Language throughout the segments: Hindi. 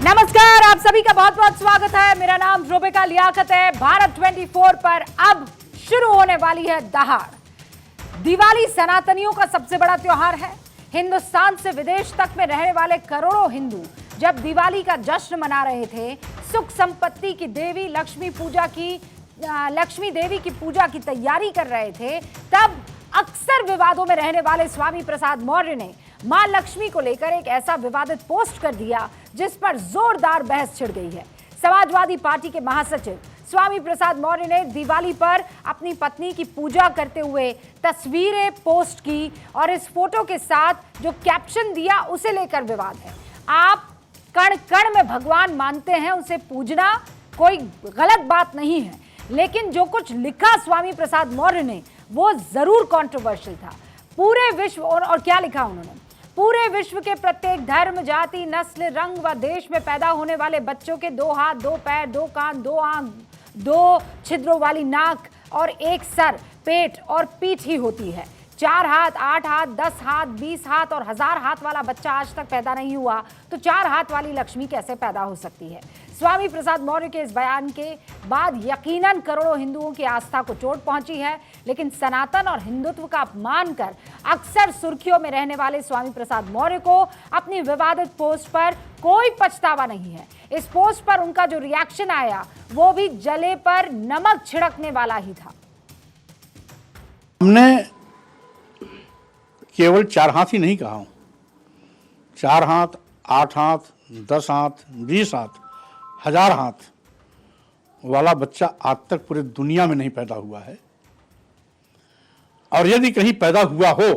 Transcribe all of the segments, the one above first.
नमस्कार, आप सभी का बहुत बहुत स्वागत है। मेरा नाम रुबिका लियाकत है। भारत 24 पर अब शुरू होने वाली है दहाड़। दिवाली सनातनियों का सबसे बड़ा त्योहार है। हिंदुस्तान से विदेश तक में रहने वाले करोड़ों हिंदू जब दिवाली का जश्न मना रहे थे, सुख संपत्ति की देवी लक्ष्मी देवी की पूजा की तैयारी कर रहे थे, तब अक्सर विवादों में रहने वाले स्वामी प्रसाद मौर्य ने मां लक्ष्मी को लेकर एक ऐसा विवादित पोस्ट कर दिया जिस पर जोरदार बहस छिड़ गई है। समाजवादी पार्टी के महासचिव स्वामी प्रसाद मौर्य ने दिवाली पर अपनी पत्नी की पूजा करते हुए तस्वीरें पोस्ट की और इस फोटो के साथ जो कैप्शन दिया उसे लेकर विवाद है। आप कण कण में भगवान मानते हैं, उसे पूजना कोई गलत बात नहीं है, लेकिन जो कुछ लिखा स्वामी प्रसाद मौर्य ने वो जरूर कंट्रोवर्शियल था। पूरे विश्व और क्या लिखा उन्होंने, पूरे विश्व के प्रत्येक धर्म, जाति, नस्ल, रंग व देश में पैदा होने वाले बच्चों के 2 हाथ, 2 पैर, 2 कान, 2 आंख, 2 छिद्रों वाली नाक और एक सर, पेट और पीठ ही होती है। 4 हाथ, 8 हाथ, 10 हाथ, 20 हाथ और 1000 हाथ वाला बच्चा आज तक पैदा नहीं हुआ, तो 4 हाथ वाली लक्ष्मी कैसे पैदा हो सकती है? स्वामी प्रसाद मौर्य के इस बयान के बाद यकीनन करोड़ों हिंदुओं की आस्था को चोट पहुंची है, लेकिन सनातन और हिंदुत्व का अपमान कर अक्सर सुर्खियों में रहने वाले स्वामी प्रसाद मौर्य को अपनी विवादित पोस्ट पर कोई पछतावा नहीं है। इस पोस्ट पर उनका जो रिएक्शन आया वो भी जले पर नमक छिड़कने वाला ही था। हमने केवल 4 हाथ ही नहीं कहा हूं, 4 हाथ, 8 हाथ, 10 हाथ, 20 हाथ, 1000 हाथ वाला बच्चा आज तक पूरी दुनिया में नहीं पैदा हुआ है। और यदि कहीं पैदा हुआ हो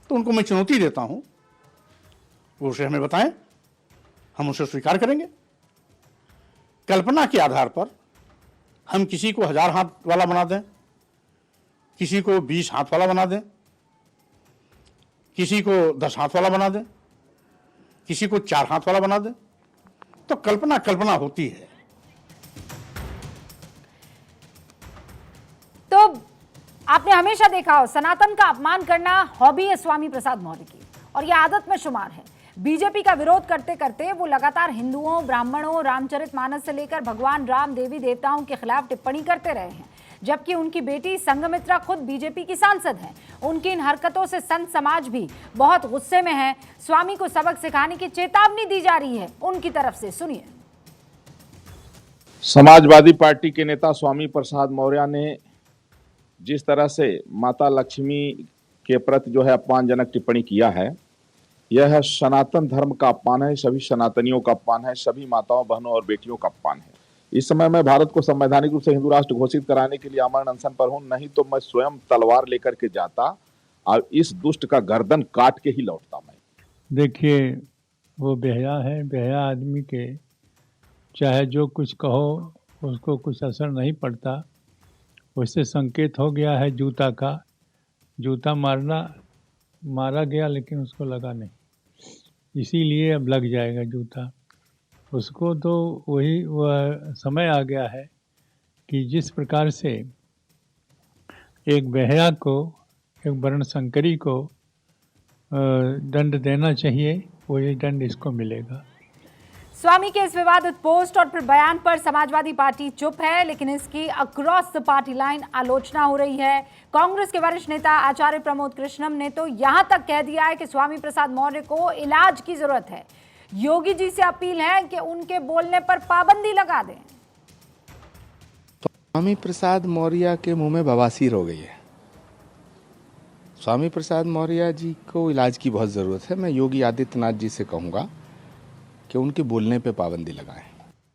तो उनको मैं चुनौती देता हूं, वो उसे हमें बताएं, हम उसे स्वीकार करेंगे। कल्पना के आधार पर हम किसी को 1000 हाथ वाला बना दें, किसी को 20 हाथ वाला बना दें, किसी को 10 हाथ वाला बना दें, किसी को 4 हाथ वाला बना दें, तो कल्पना होती है। तो आपने हमेशा देखा हो, सनातन का अपमान करना हॉबी है स्वामी प्रसाद मौर्य की और यह आदत में शुमार है। बीजेपी का विरोध करते करते वो लगातार हिंदुओं, ब्राह्मणों, रामचरितमानस से लेकर भगवान राम, देवी देवताओं के खिलाफ टिप्पणी करते रहे हैं, जबकि उनकी बेटी संघमित्रा खुद बीजेपी की सांसद हैं। उनकी इन हरकतों से संत समाज भी बहुत गुस्से में है। स्वामी को सबक सिखाने की चेतावनी दी जा रही है उनकी तरफ से, सुनिए। समाजवादी पार्टी के नेता स्वामी प्रसाद मौर्य ने जिस तरह से माता लक्ष्मी के प्रति जो है अपमानजनक टिप्पणी किया है, यह सनातन धर्म का अपमान है, सभी सनातनियों का अपमान है, सभी माताओं, बहनों और बेटियों का अपमान है। इस समय मैं भारत को संवैधानिक रूप से हिंदू राष्ट्र घोषित कराने के लिए आमरण अनशन पर हूं, नहीं तो मैं स्वयं तलवार लेकर के जाता और इस दुष्ट का गर्दन काट के ही लौटता। मैं देखिए, वो बेहया है, बेहया आदमी के चाहे जो कुछ कहो उसको कुछ असर नहीं पड़ता। उससे संकेत हो गया है जूता का, जूता मारा गया लेकिन उसको लगा नहीं, इसीलिए अब लग जाएगा जूता उसको। तो वह समय आ गया है कि जिस प्रकार से एक बेहया को, एक वर्णशंकरी को दंड देना चाहिए, वही दंड इसको मिलेगा। स्वामी के इस विवादित पोस्ट और फिर बयान पर समाजवादी पार्टी चुप है, लेकिन इसकी अक्रॉस द पार्टी लाइन आलोचना हो रही है। कांग्रेस के वरिष्ठ नेता आचार्य प्रमोद कृष्णम ने तो यहां तक कह दिया है कि स्वामी प्रसाद मौर्य को इलाज की जरूरत है। योगी जी से अपील है कि उनके बोलने पर पाबंदी लगा दें। स्वामी प्रसाद मौर्य के मुंह में बवासीर हो गई है। स्वामी प्रसाद मौर्य जी को इलाज की बहुत ज़रूरत है। मैं योगी आदित्यनाथ जी से कहूँगा कि उनके बोलने पे पाबंदी लगाएं।